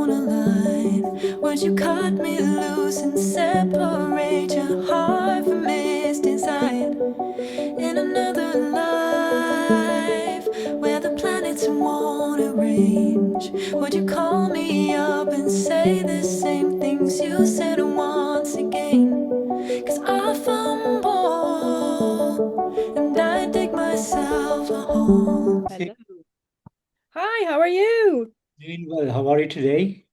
on a line? Would you cut me loose and separate your heart from its design? In another life, where the planets won't arrange, would you call me up and say the same things you said once again? 'Cause I fumble and I dig myself a hole. Hello. Hi, how are you? Doing well. How are you today?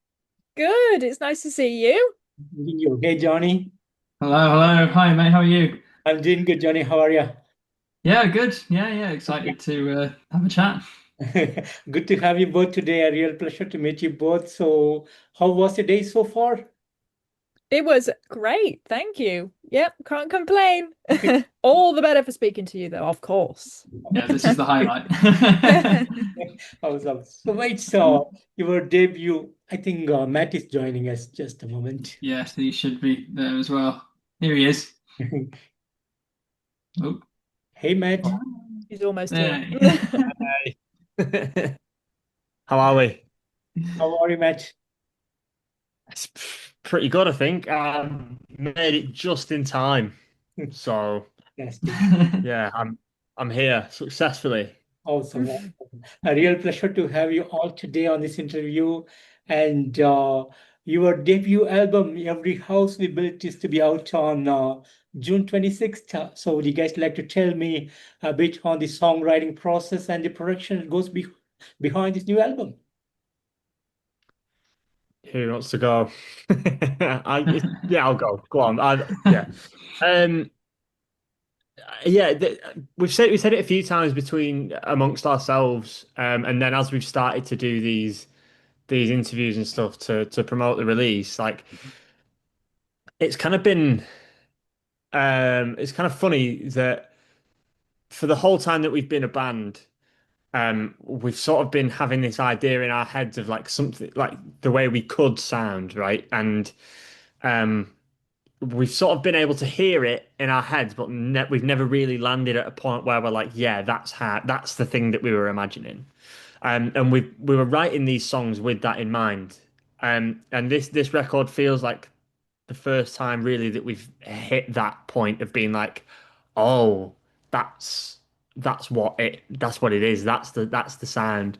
Good. It's nice to see you. Doing you okay, Johnny? Hello, hello. Hi, mate. How are you? I'm doing good, Johnny. How are you? Yeah, good. Yeah. Excited to have a chat. Good to have you both today. A real pleasure to meet you both. So, how was your day so far? It was great. Thank you. Yep, can't complain. All the better for speaking to you, though, of course. Yeah, this is the highlight. Awesome. So, wait, so your debut, I think Matt is joining us just a moment. Yes, he should be there as well. Here he is. Oh, Hey, Matt. He's almost there. here. Hi. How are we? How are you, Matt? It's pretty good, I think. Made it just in time. So Yes, yeah, I'm here successfully. awesome. A real pleasure to have you all today on this interview. And your debut album, Every House We Built, is to be out on June 26th. So, would you guys like to tell me a bit on the songwriting process and the production that goes behind this new album? Who wants to go? Yeah, I'll go. Go on. Yeah. Um, yeah, we said it a few times between amongst ourselves, and then as we've started to do these interviews and stuff to promote the release, like it's kind of been it's kind of funny that for the whole time that we've been a band, we've sort of been having this idea in our heads of like something like the way we could sound, right? And um, we've sort of been able to hear it in our heads, but we've never really landed at a point where we're like, yeah, that's the thing that we were imagining. And we were writing these songs with that in mind. And this record feels like the first time really that we've hit that point of being like, oh, that's that's what it is. That's the sound.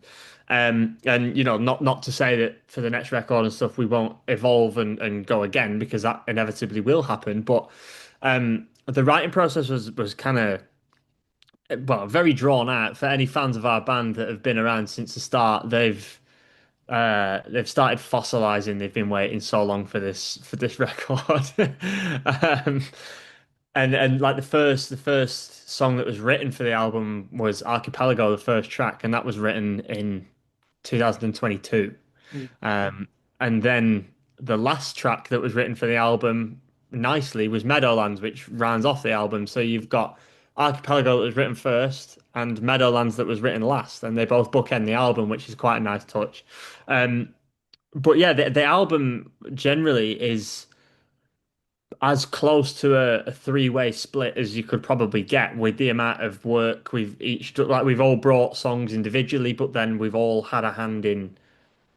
And you know, not to say that for the next record and stuff we won't evolve and go again because that inevitably will happen. But the writing process was kind of well very drawn out for any fans of our band that have been around since the start. They've started fossilizing. They've been waiting so long for this record. um, and like the first song that was written for the album was Archipelago, the first track, and that was written in 2022. Mm. And then the last track that was written for the album nicely was Meadowlands, which rounds off the album. So you've got Archipelago that was written first and Meadowlands that was written last, and they both bookend the album, which is quite a nice touch. Um, but yeah, the album generally is as close to a three-way split as you could probably get with the amount of work we've all brought songs individually, but then we've all had a hand in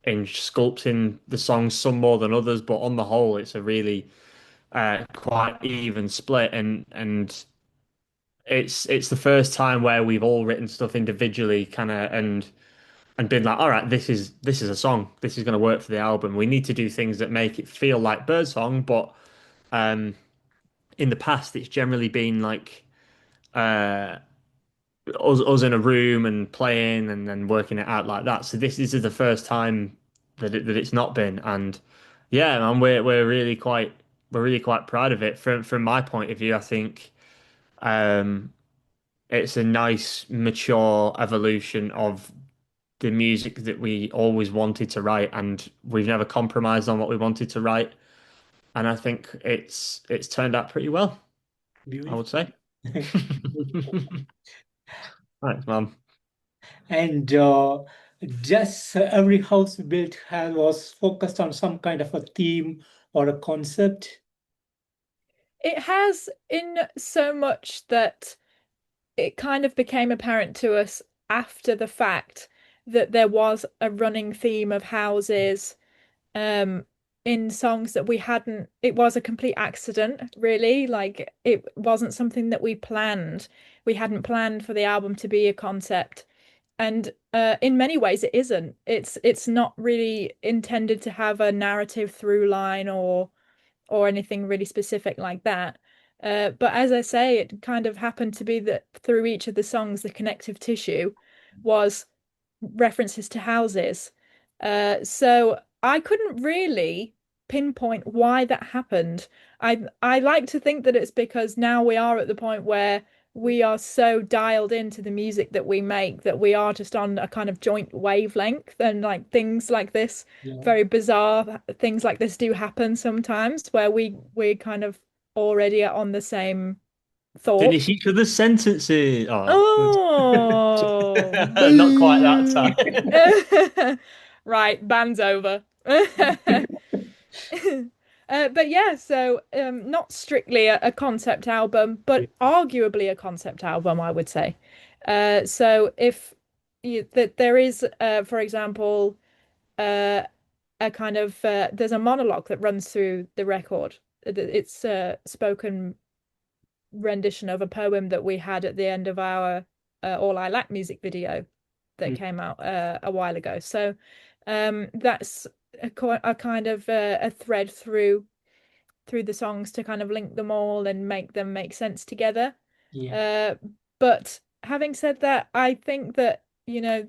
sculpting the songs, some more than others, but on the whole, it's a really quite even split, and it's the first time where we've all written stuff individually, kind of, and been like, all right, this is a song, this is going to work for the album. We need to do things that make it feel like Birdsong, but um, in the past, it's generally been like uh, us in a room and playing and then working it out like that. So this is the first time that it's not been, and yeah, man, we're really quite proud of it. From my point of view, I think um, it's a nice, mature evolution of the music that we always wanted to write, and we've never compromised on what we wanted to write. And I think it's turned out pretty well, I Beautiful. would say. Thanks, man. And just every house we built was focused on some kind of a theme or a concept. It has, in so much that it kind of became apparent to us after the fact that there was a running theme of houses in songs that we hadn't, it was a complete accident, really. Like it wasn't something that we planned. We hadn't planned for the album to be a concept. And in many ways it isn't. It's not really intended to have a narrative through line or anything really specific like that. But as I say, it kind of happened to be that through each of the songs, the connective tissue was references to houses. So I couldn't really pinpoint why that happened. I like to think that it's because now we are at the point where we are so dialed into the music that we make that we are just on a kind of joint wavelength, and like things like this, Yeah. very bizarre things like this do happen sometimes where we kind of already are on the same thought. Finish each other's sentences. Oh, Not quite that time. right, band's over. But yeah, so not strictly a concept album, but arguably a concept album, I would say. So if that there is, for example, a kind of there's a monologue that runs through the record. It's a spoken rendition of a poem that we had at the end of our All I Lack music video that came out a while ago. So that's a kind of a thread through the songs to kind of link them all and make them make sense together. Yeah. But having said that, I think that, you know,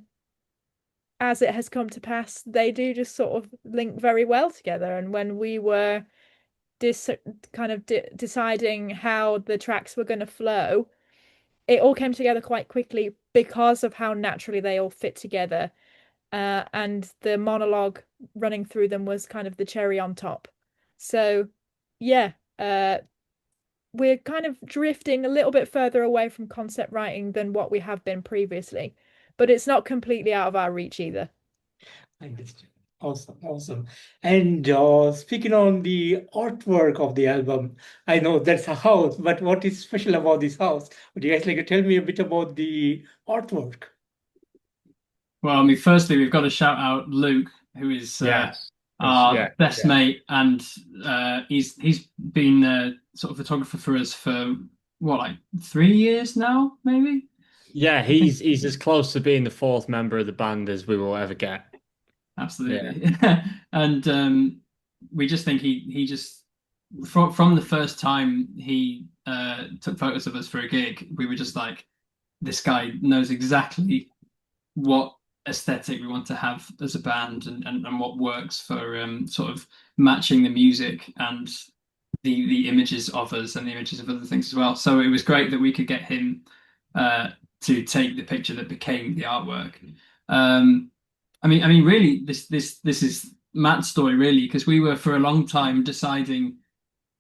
as it has come to pass, they do just sort of link very well together. And when we were deciding how the tracks were going to flow, it all came together quite quickly because of how naturally they all fit together. And the monologue running through them was kind of the cherry on top. So, yeah, we're kind of drifting a little bit further away from concept writing than what we have been previously, but it's not completely out of our reach either. I understand. Awesome, awesome. And speaking on the artwork of the album, I know that's a house, but what is special about this house? Would you guys like to tell me a bit about the artwork? Well, I mean, firstly, we've got to shout out Luke, who is our best mate, and he's been sort of photographer for us for what, like 3 years now, maybe. Yeah, he's as close to being the fourth member of the band as we will ever get. Absolutely. Yeah. And we just think he just from the first time he took photos of us for a gig, we were just like, this guy knows exactly what aesthetic we want to have as a band, and what works for sort of matching the music and the images of us and the images of other things as well. So it was great that we could get him to take the picture that became the artwork. I mean, really, this is Matt's story, really, because we were for a long time deciding,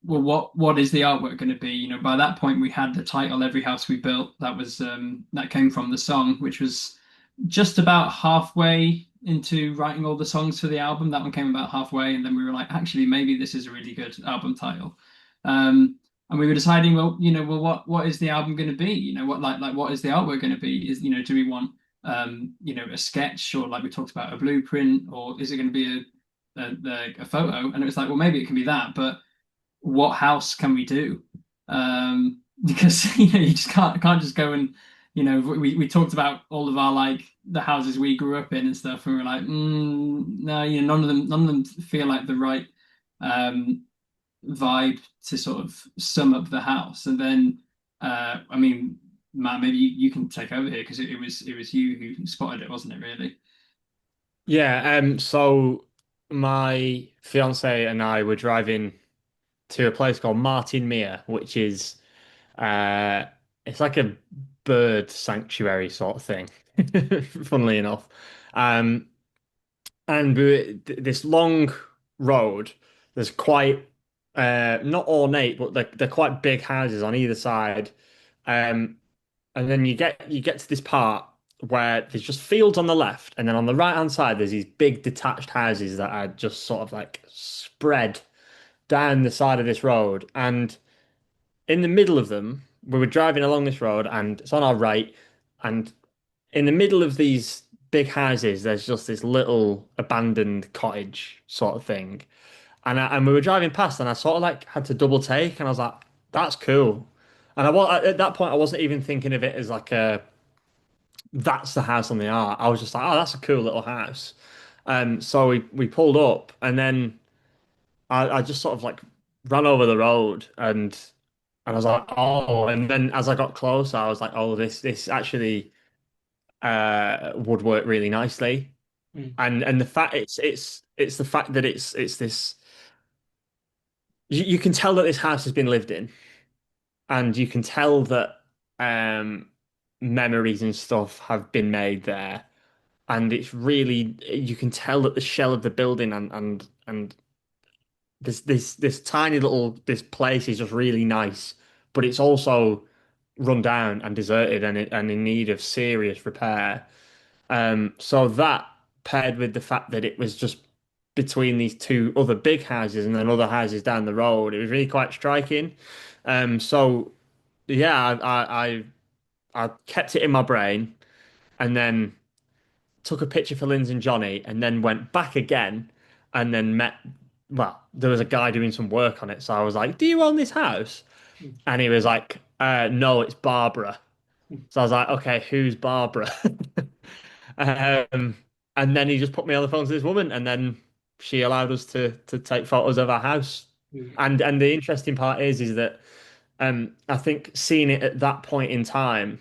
well, what is the artwork going to be? You know, by that point we had the title "Every House We Built." That was that came from the song, which was just about halfway into writing all the songs for the album. That one came about halfway, and then we were like, actually, maybe this is a really good album title. And we were deciding, what is the album going to be? You know, what is the artwork going to be? Is, you know, do we want a sketch, or like we talked about, a blueprint, or is it going to be a photo? And it was like, well, maybe it can be that, but what house can we do? Because you just can't just go and, we talked about all of our, like, the houses we grew up in and stuff, and we were like, no, none of them feel like the right vibe to sort of sum up the house. And then I mean, Matt, maybe you can take over here, because it was you who spotted it, wasn't it, really? Yeah, so my fiance and I were driving to a place called Martin Mere, which is it's like a bird sanctuary sort of thing, funnily enough. And this long road, there's quite not ornate, but they're quite big houses on either side. And then you get to this part where there's just fields on the left, and then on the right hand side there's these big detached houses that are just sort of like spread down the side of this road. And in the middle of them, we were driving along this road, and it's on our right, and in the middle of these big houses, there's just this little abandoned cottage sort of thing. And we were driving past, and I sort of like had to double take, and I was like, "That's cool." And at that point, I wasn't even thinking of it as like a that's the house on the art. I was just like, "Oh, that's a cool little house." So we pulled up, and then I just sort of like ran over the road, and I was like, "Oh!" And then as I got closer, I was like, "Oh, this actually would work really nicely." Mm. And the fact it's the fact that it's this you can tell that this house has been lived in, and you can tell that memories and stuff have been made there, and it's really you can tell that the shell of the building and this tiny little this place is just really nice, but it's also run down and deserted and in need of serious repair. So that paired with the fact that it was just between these two other big houses and then other houses down the road, it was really quite striking. So yeah, I kept it in my brain and then took a picture for Lindsay and Johnny and then went back again and then met. Well, there was a guy doing some work on it, so I was like, "Do you own this house?" And he was like, "No, it's Barbara." So I was like, "Okay, who's Barbara?" Um, and then he just put me on the phone to this woman, and then she allowed us to take photos of our house. Mm. And the interesting part is that I think seeing it at that point in time,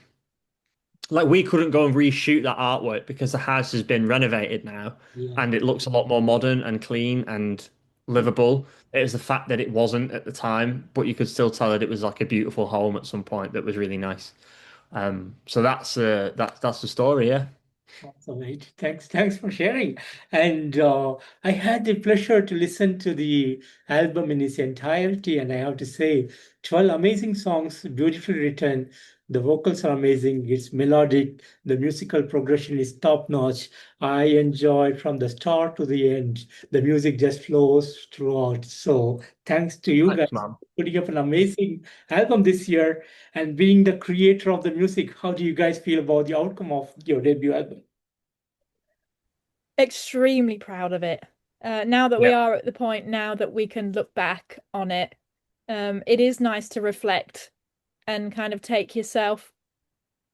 like we couldn't go and reshoot that artwork because the house has been renovated now, Yeah. and it looks a lot more modern and clean and livable. It was the fact that it wasn't at the time, but you could still tell that it was like a beautiful home at some point that was really nice. So that's the story, yeah. Awesome, mate. Thanks for sharing. And I had the pleasure to listen to the album in its entirety, and I have to say, 12 amazing songs, beautifully written. The vocals are amazing. It's melodic. The musical progression is top notch. I enjoyed from the start to the end. The music just flows throughout. So thanks to you guys Thanks, man. for putting up an amazing album this year and being the creator of the music. How do you guys feel about the outcome of your debut album? Extremely proud of it. Now that we Yeah. are at the point now that we can look back on it, it is nice to reflect and kind of take yourself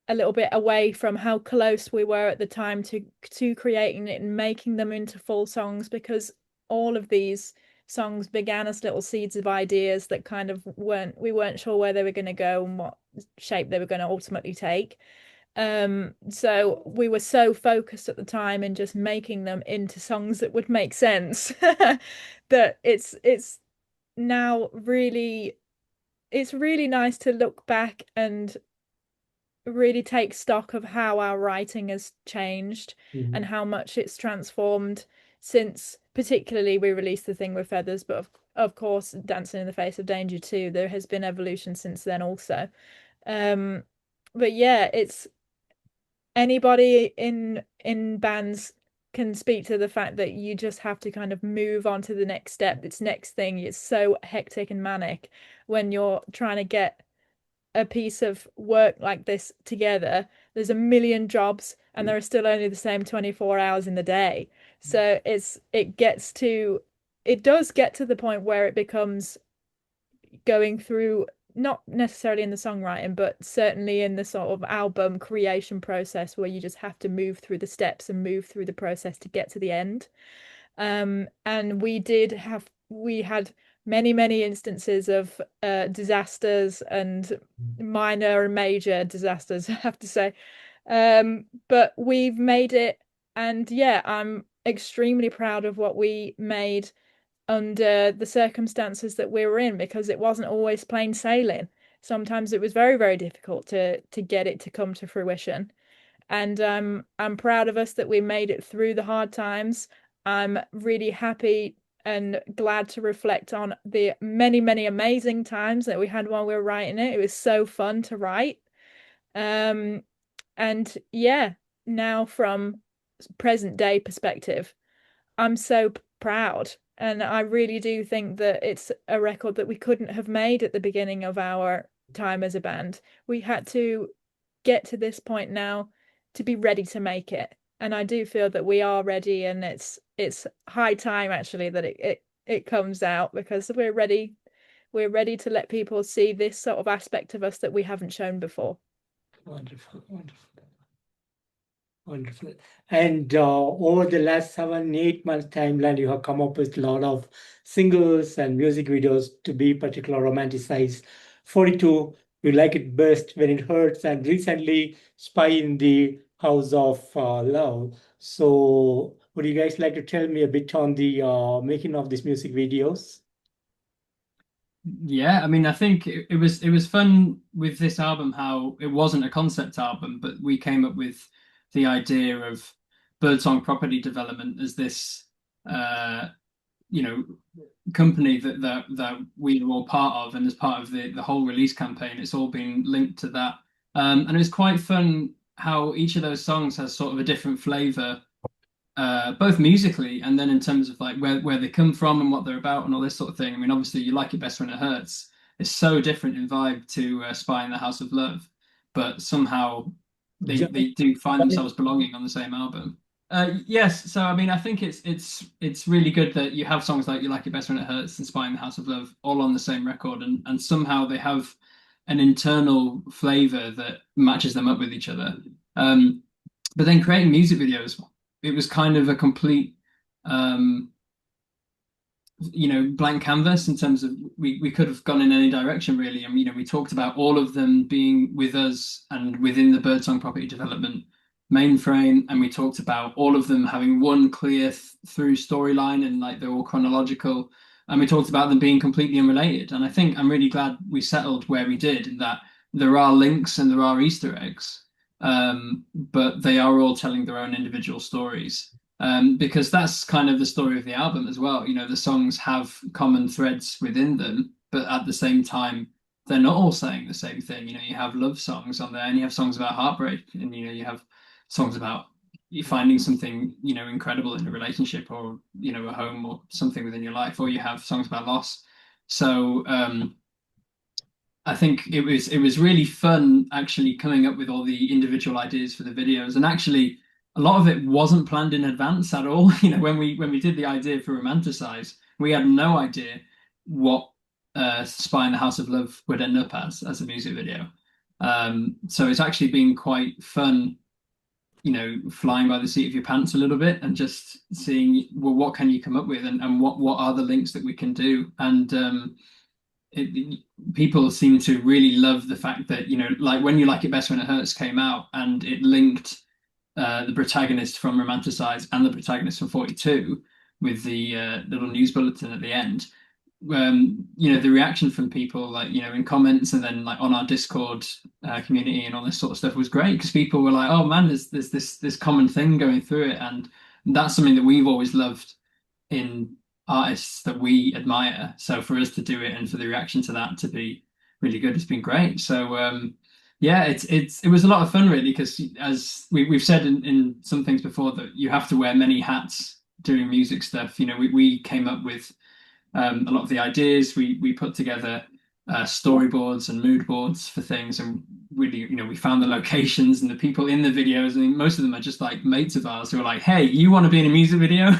a little bit away from how close we were at the time to creating it and making them into full songs, because all of these songs began as little seeds of ideas that kind of we weren't sure where they were going to go and what shape they were going to ultimately take. So we were so focused at the time in just making them into songs that would make sense that it's now really it's really nice to look back and really take stock of how our writing has changed and how much it's transformed since particularly we released The Thing with Feathers, but of course Dancing in the Face of Danger too. There has been evolution since then also. But yeah, it's anybody in bands can speak to the fact that you just have to kind of move on to the next step. It's next thing. It's so hectic and manic when you're trying to get a piece of work like this together. There's a million jobs and there are still only the same 24 hours in the day. So it does get to the point where it becomes going through, not necessarily in the songwriting, but certainly in the sort of album creation process where you just have to move through the steps and move through the process to get to the end. And we had many instances of disasters and minor and major disasters, I have to say. But we've made it, and yeah, I'm extremely proud of what we made under the circumstances that we were in, because it wasn't always plain sailing. Sometimes it was very difficult to get it to come to fruition. And I'm proud of us that we made it through the hard times. I'm really happy and glad to reflect on the many amazing times that we had while we were writing it. It was so fun to write. And yeah, now from present day perspective, I'm so proud. And I really do think that it's a record that we couldn't have made at the beginning of our time as a band. We had to get to this point now to be ready to make it. And I do feel that we are ready, and it's high time actually that it comes out, because we're ready to let people see this sort of aspect of us that we haven't shown before. Wonderful, wonderful. Wonderful. And over the last 7, 8 months timeline, you have come up with a lot of singles and music videos to be particular romanticized. 42, you like it best when it hurts, and recently Spy in the House of Love. So would you guys like to tell me a bit on the making of these music videos? Yeah, I mean, I think it was fun with this album how it wasn't a concept album, but we came up with the idea of Birdsong Property Development as this company that we were all part of, and as part of the whole release campaign, it's all been linked to that. And it was quite fun how each of those songs has sort of a different flavor, both musically and then in terms of like where they come from and what they're about and all this sort of thing. I mean, obviously, You Like It Best When It Hurts. It's so different in vibe to Spy in the House of Love, but somehow they do find themselves belonging on the same album. Yes, so I mean, I think it's really good that you have songs like You Like It Best When It Hurts and Spy in the House of Love all on the same record, and somehow they have an internal flavor that matches them up with each other. But then creating music videos, it was kind of a complete blank canvas in terms of we could have gone in any direction really. And we talked about all of them being with us and within the Birdsong Property Development mainframe, and we talked about all of them having one clear through storyline, and like they're all chronological, and we talked about them being completely unrelated. And I think I'm really glad we settled where we did, in that there are links and there are Easter eggs, but they are all telling their own individual stories. Because that's kind of the story of the album as well. The songs have common threads within them, but at the same time, they're not all saying the same thing. You have love songs on there, and you have songs about heartbreak, and you have songs about you finding something incredible in a relationship, or a home, or something within your life, or you have songs about loss. So I think it was really fun actually coming up with all the individual ideas for the videos, and actually a lot of it wasn't planned in advance at all. When we did the idea for Romanticize, we had no idea what Spy in the House of Love would end up as a music video. So it's actually been quite fun, flying by the seat of your pants a little bit and just seeing, well, what can you come up with, and what are the links that we can do. And people seem to really love the fact that, like when You Like It Best When It Hurts came out, and it linked the protagonist from Romanticize and the protagonist from 42 with the little news bulletin at the end. The reaction from people, like in comments and then like on our Discord community and all this sort of stuff, was great, because people were like, oh man, there's this common thing going through it. And that's something that we've always loved in artists that we admire. So for us to do it and for the reaction to that to be really good, it's been great. So yeah, it was a lot of fun really, because as we've said in some things before, that you have to wear many hats doing music stuff. We came up with a lot of the ideas. We put together storyboards and mood boards for things, and really, we found the locations and the people in the videos. I mean, most of them are just like mates of ours who are like, hey, you want to be in a music video?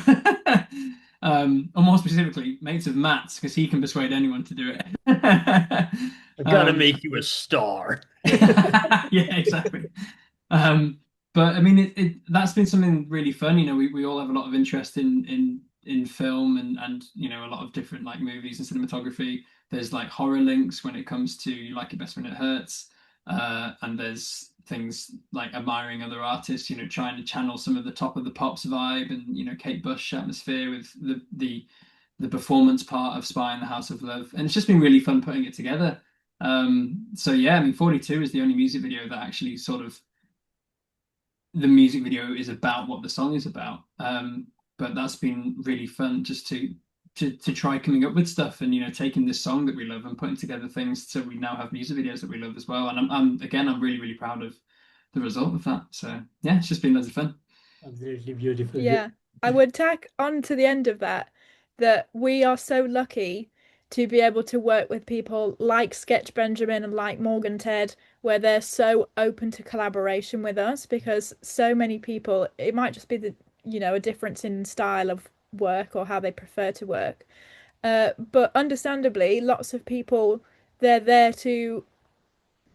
Or more specifically, mates of Matt's, because he can persuade anyone to do it. I gotta make you a star. Yeah, exactly. But I mean, that's been something really fun. We all have a lot of interest in film and a lot of different like movies and cinematography. There's like horror links when it comes to You Like It Best When It Hurts, and there's things like admiring other artists, trying to channel some of the Top of the Pops vibe and Kate Bush atmosphere with the performance part of Spy in the House of Love, and it's just been really fun putting it together. So yeah, I mean, 42 is the only music video that actually sort of, the music video is about what the song is about. But that's been really fun, just to try coming up with stuff and taking this song that we love and putting together things so we now have music videos that we love as well. And I'm really, really proud of the result of that. So yeah, it's just been loads of fun. Absolutely beautiful. Yeah, I would tack on to the end of that we are so lucky to be able to work with people like Sketch Benjamin and like Morgan Ted, where they're so open to collaboration with us, because so many people, it might just be a difference in style of work or how they prefer to work. But understandably, lots of people, they're there to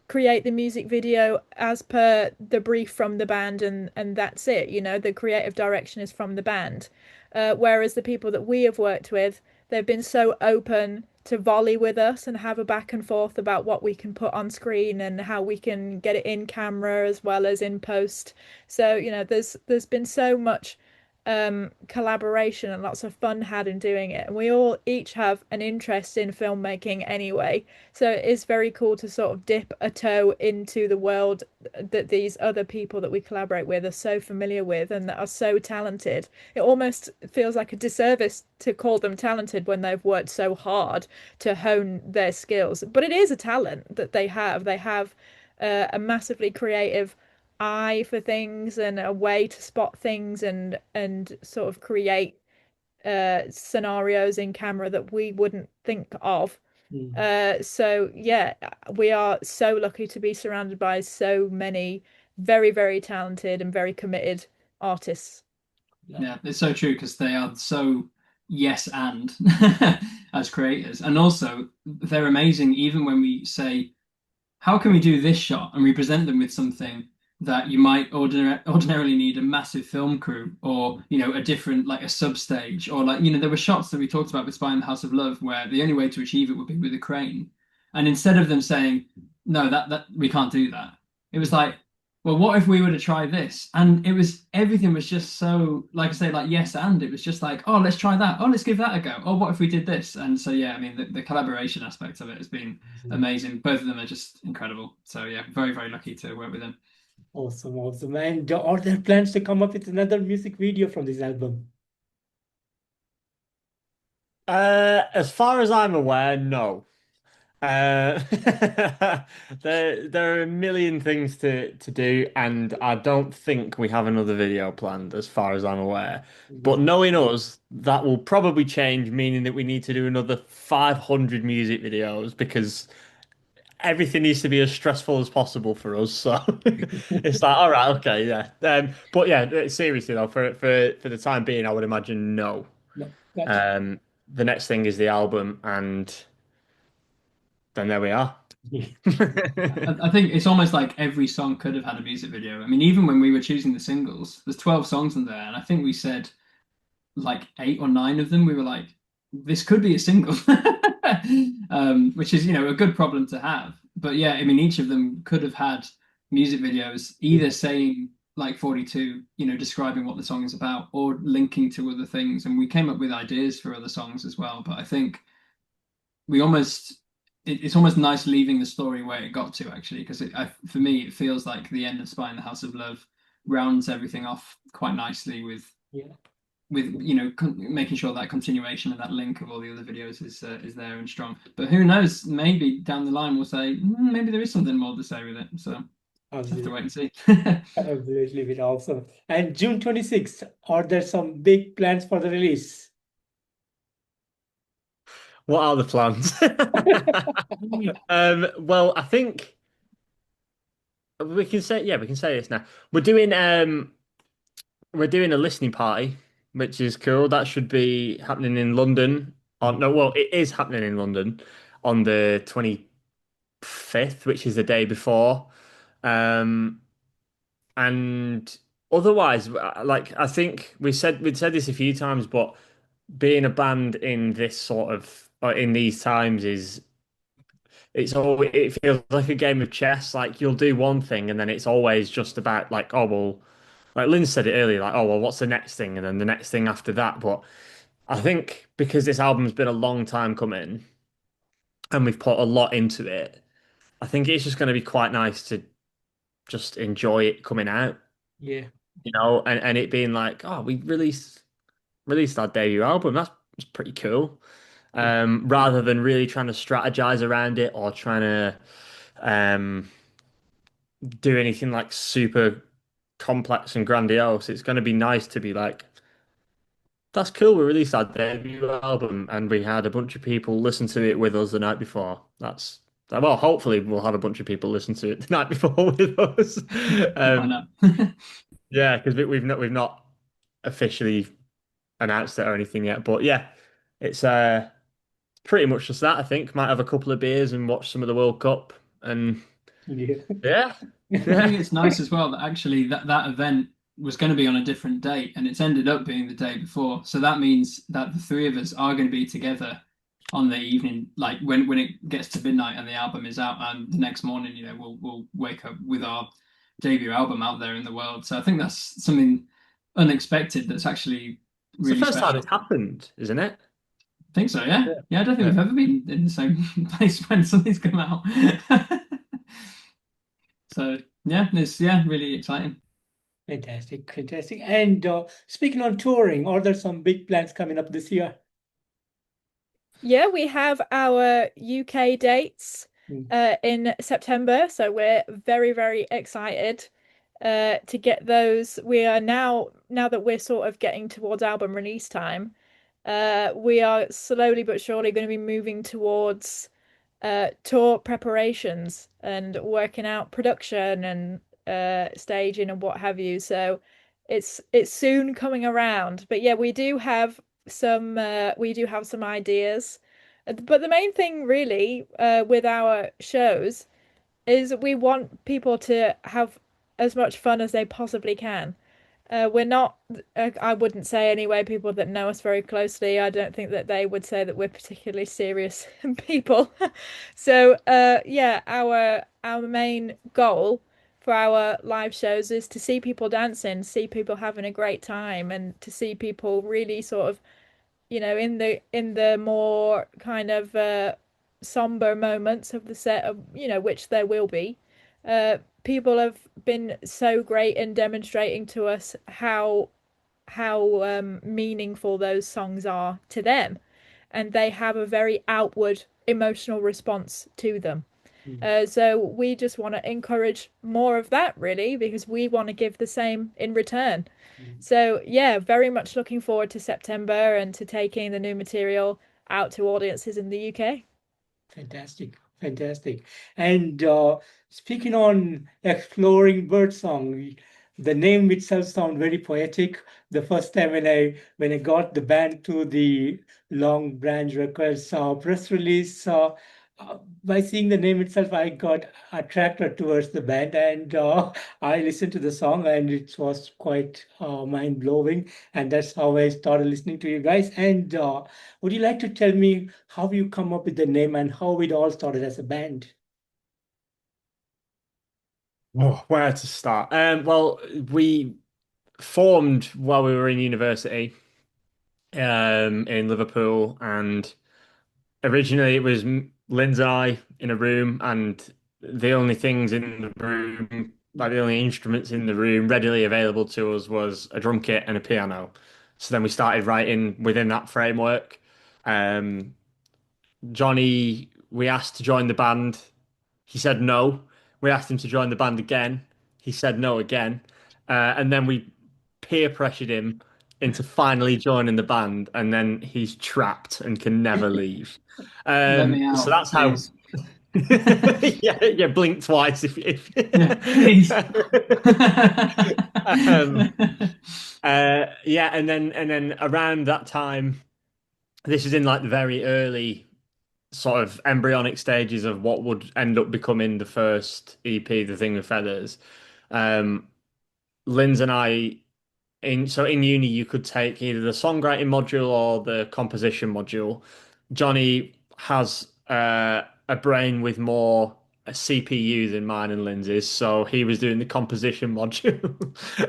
create the music video as per the brief from the band, and that's it. The creative direction is from the band. Whereas the people that we have worked with, they've been so open to volley with us and have a back and forth about what we can put on screen and how we can get it in camera as well as in post. So there's been so much collaboration and lots of fun had in doing it. And we all each have an interest in filmmaking anyway. So it's very cool to sort of dip a toe into the world that these other people that we collaborate with are so familiar with and that are so talented. It almost feels like a disservice to call them talented when they've worked so hard to hone their skills. But it is a talent that they have. They have a massively creative eye for things and a way to spot things and sort of create scenarios in camera that we wouldn't think of. So yeah, we are so lucky to be surrounded by so many very, very talented and very committed artists. Yeah, it's so true because they are so yes and as creators. And also they're amazing even when we say, how can we do this shot? And we present them with something that you might ordinarily need a massive film crew or, a different, like a sub stage or like, there were shots that we talked about with Spy in the House of Love where the only way to achieve it would be with a crane. And instead of them saying, no, that we can't do that, it was like, well, what if we were to try this? And everything was just so, like I say, like yes, and it was just like, oh, let's try that. Oh, let's give that a go. Oh, what if we did this? And so yeah, I mean, the collaboration aspect of it has been amazing. Both of them are just incredible. So yeah, very, very lucky to work with them. Awesome, awesome. And are there plans to come up with another music video from this album? As far as I'm aware, no. Uh, there are a million things to do, and I don't think we have another video planned, as far as I'm aware. But knowing us, that will probably change, meaning that we need to do another 500 music videos because everything needs to be as stressful as possible for us. So it's like, all right, okay, yeah. But yeah, seriously though, for the time being, I would imagine no. No, gotcha. The next thing is the album, and then there we are. I think it's almost like every song could have had a music video. I mean, even when we were choosing the singles, there's 12 songs in there, and I think we said like 8 or 9 of them. We were like, this could be a single, which is, a good problem to have. But yeah, I mean, each of them could have had music videos, either saying like 42, describing what the song is about, or linking to other things. And we came up with ideas for other songs as well. But I think we almost it's almost nice leaving the story where it got to actually because for me it feels like the end of Spy in the House of Love rounds everything off quite nicely with Yeah. making sure that continuation and that link of all the other videos is there and strong. But who knows? Maybe down the line we'll say maybe there is something more to say with it. So have to wait and see. Absolutely, been awesome. And June 26th, are there some big plans for the release? What are the plans? Well, I think we can say this now. We're doing a listening party, which is cool. That should be happening in London. No, well, it is happening in London on the 25th, which is the day before. And otherwise, like I think we'd said this a few times, but being a band in this sort of in these times it feels like a game of chess. Like you'll do one thing and then it's always just about like, oh well, like Lynn said it earlier, like, oh well, what's the next thing? And then the next thing after that. But I think because this album's been a long time coming and we've put a lot into it, I think it's just going to be quite nice to just enjoy it coming out, Yeah. and it being like, oh, we released our debut album. That's pretty cool. Rather than really trying to strategize around it or trying to do anything like super complex and grandiose. It's going to be nice to be like, That's cool. We released our debut album and we had a bunch of people listen to it with us the night before. That's well, hopefully we'll have a bunch of people listen to it the night before with us. We'll find Um, out. yeah, because we've not officially announced it or anything yet. But yeah, it's pretty much just that, I think. Might have a couple of beers and watch some of the World Cup and Yeah. yeah. I think Yeah. it's nice as well that actually that event was going to be on a different date and it's ended up being the day before. So that means that the three of us are going to be together on the evening, like when it gets to midnight and the album is out, and the next morning, we'll wake up with our debut album out there in the world. So I think that's something unexpected that's actually It's the really first time special. it's happened, isn't it? I think so, yeah. Yeah. Yeah, I don't think Yeah. we've ever been in the same place when something's come out. So yeah, it's really exciting. Fantastic, fantastic. And speaking on touring, are there some big plans coming up this year? Yeah, we have our UK dates Mm. in September, so we're very, very excited to get those. We are now that we're sort of getting towards album release time, we are slowly but surely going to be moving towards tour preparations and working out production and staging and what have you. So it's soon coming around. But yeah, we do have some ideas. But the main thing really with our shows is we want people to have as much fun as they possibly can. We're not, I wouldn't say anyway, people that know us very closely, I don't think that they would say that we're particularly serious people. So, yeah, our main goal for our live shows is to see people dancing, see people having a great time, and to see people really sort of in the more kind of somber moments of the set of which there will be. People have been so great in demonstrating to us how meaningful those songs are to them, and they have a very outward emotional response to them. Mm. So we just want to encourage more of that, really, because we want to give the same in return. Mm. So yeah, very much looking forward to September and to taking the new material out to audiences in the UK. Fantastic, fantastic. And speaking on exploring birdsong, the name itself sounds very poetic. The first time when I got the band to the Long Branch Records press release, by seeing the name itself, I got attracted towards the band, and I listened to the song, and it was quite mind blowing. And that's how I started listening to you guys. And would you like to tell me how you come up with the name and how it all started as a band? Oh, where to start? Well, we formed while we were in university, in Liverpool, and originally it was Lynn's and I in a room, and the only things in the room, like the only instruments in the room readily available to us was a drum kit and a piano. So then we started writing within that framework. Um, Johnny, we asked to join the band. He said no. We asked him to join the band again. He said no again. And then we peer pressured him into finally joining the band. And then he's trapped and can never leave. Let me So out, that's how. please. Yeah, yeah, blink twice if. Yeah, please. um, yeah, and then around that time, this is in like the very early sort of embryonic stages of what would end up becoming the first EP, The Thing with Feathers. Um, Linz and I in uni you could take either the songwriting module or the composition module. Johnny has a brain with more CPU than mine and Lindsay's, so he was doing the composition module.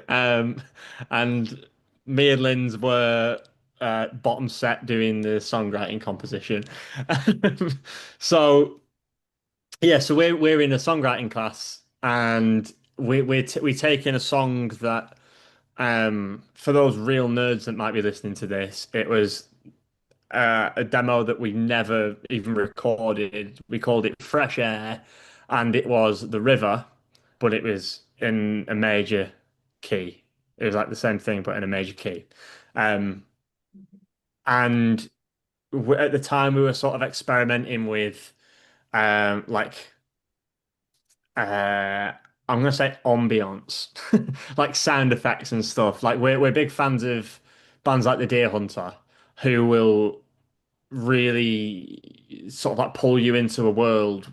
um, and me and Linz were bottom set doing the songwriting composition. So yeah, so we're in a songwriting class, and we're taking a song that for those real nerds that might be listening to this, it was a demo that we never even recorded. We called it Fresh Air, and it was The River, but it was in a major key. It was like the same thing, but in a major key. Um, and at the time we were sort of experimenting with like I'm gonna say ambience, like sound effects and stuff. Like we're big fans of bands like the Deer Hunter, who will really sort of like pull you into a world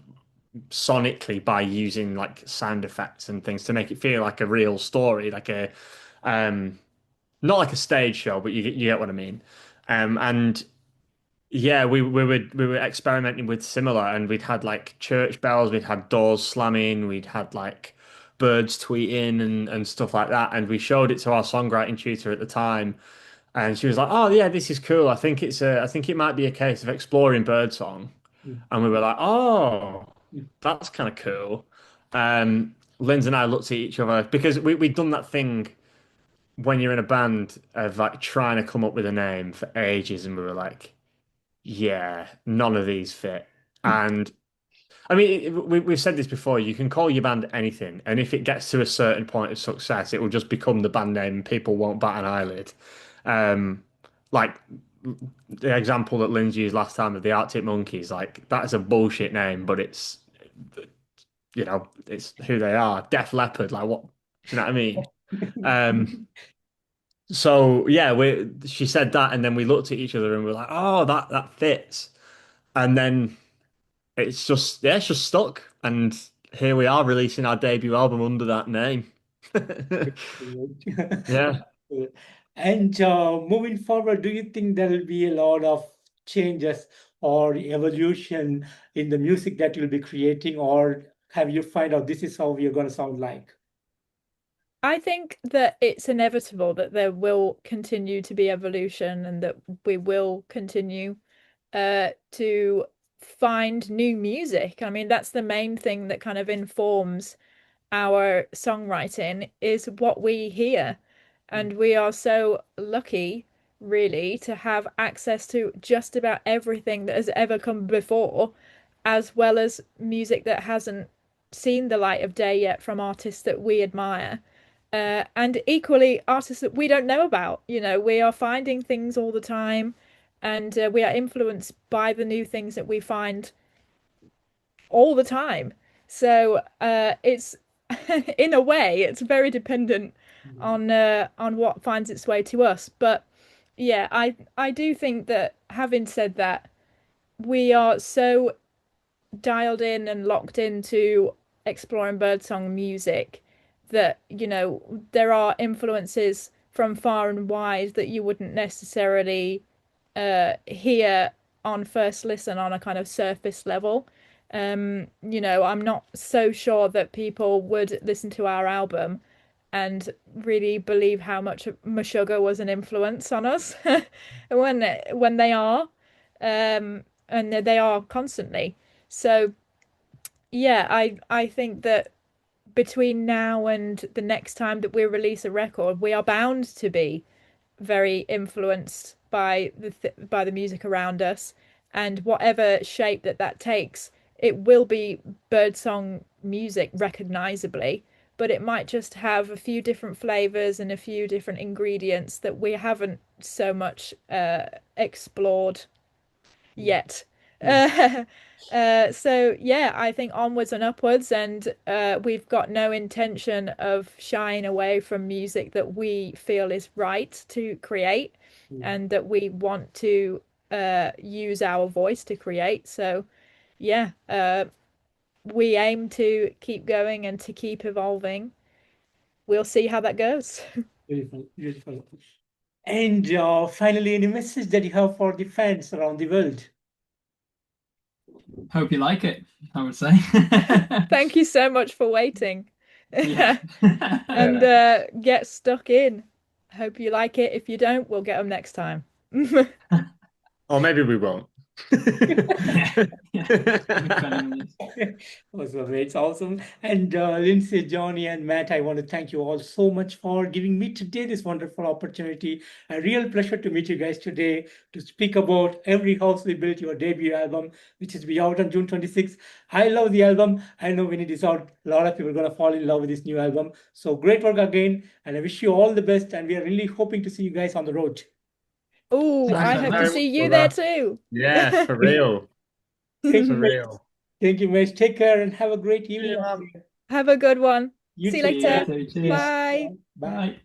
sonically by using like sound effects and things to make it feel like a real story, like a um not like a stage show, but you get what I mean. And yeah, we were experimenting with similar, and we'd had like church bells, we'd had doors slamming, we'd had like birds tweeting and stuff like that, and we showed it to our songwriting tutor at the time, and she was like, "Oh yeah, this is cool. I think it might be a case of exploring birdsong." Mm. And we were like, "Oh, Mm. that's kind of cool." Linz and I looked at each other because we'd done that thing when you're in a band of like trying to come up with a name for ages, and we were like, yeah, none of these fit. And I mean, we've said this before, you can call your band anything, and if it gets to a certain point of success, it will just become the band name and people won't bat an eyelid. Um, like the example that Lindsay used last time of the Arctic Monkeys, like that is a bullshit name, but it's, it's who they are. Def Leppard, like what, do you know what I mean? So yeah, she said that, and then we looked at each other and we were like, oh, that fits. And then it's just stuck, and here we are releasing our debut album under that name. Yeah. And moving forward, do you think there will be a lot of changes or evolution in the music that you'll be creating, or have you find out this is how we are going to sound like? I think that it's inevitable that there will continue to be evolution and that we will continue to find new music. I mean, that's the main thing that kind of informs our songwriting is what we hear. And we are so lucky, really, to have access to just about everything that has ever come before, as well as music that hasn't seen the light of day yet from artists that we admire. And equally, artists that we don't know about. You know, we are finding things all the time, and we are influenced by the new things that we find all the time. So it's in a way, it's very dependent on what finds its way to us. But yeah, I do think that having said that, we are so dialed in and locked into exploring birdsong music that, you know, there are influences from far and wide that you wouldn't necessarily hear on first listen on a kind of surface level. You know, I'm not so sure that people would listen to our album and really believe how much Meshuggah was an influence on us when they are, and they are constantly. So yeah, I think that between now and the next time that we release a record, we are bound to be very influenced by by the music around us, and whatever shape that takes, it will be birdsong music recognizably, but it might just have a few different flavors and a few different ingredients that we haven't so much explored yet. So yeah, I think onwards and upwards, and we've got no intention of shying away from music that we feel is right to create and that we want to use our voice to create. So yeah, we aim to keep going and to keep evolving. We'll see how that goes. Beautiful, beautiful. And finally, any message that you have for the fans around the world? Hope you like it, I would say. Thank you so much for waiting. Yeah. And get stuck in. Hope you like it. If you don't, we'll get them next time. Or maybe we won't. Awesome, it's awesome. And Lynsey, Jonny, and Matt, I want to thank you all so much for giving me today this wonderful opportunity. A real pleasure to meet you guys today to speak about Every House We Built, your debut album, which is be out on June 26th. I love the album. I know when it is out, a lot of people are going to fall in love with this new album. So great work again, and I wish you all the best. And we are really hoping to see you guys on the road. Oh, Thank you I so hope much. to very see much you for there that. too. Yeah, for real. Thank For you, mate. real. Thank you, mate. Take care and have a great evening. Yeah. Have a good one. You See you too. later. You too. Cheers. Bye. Bye. Bye.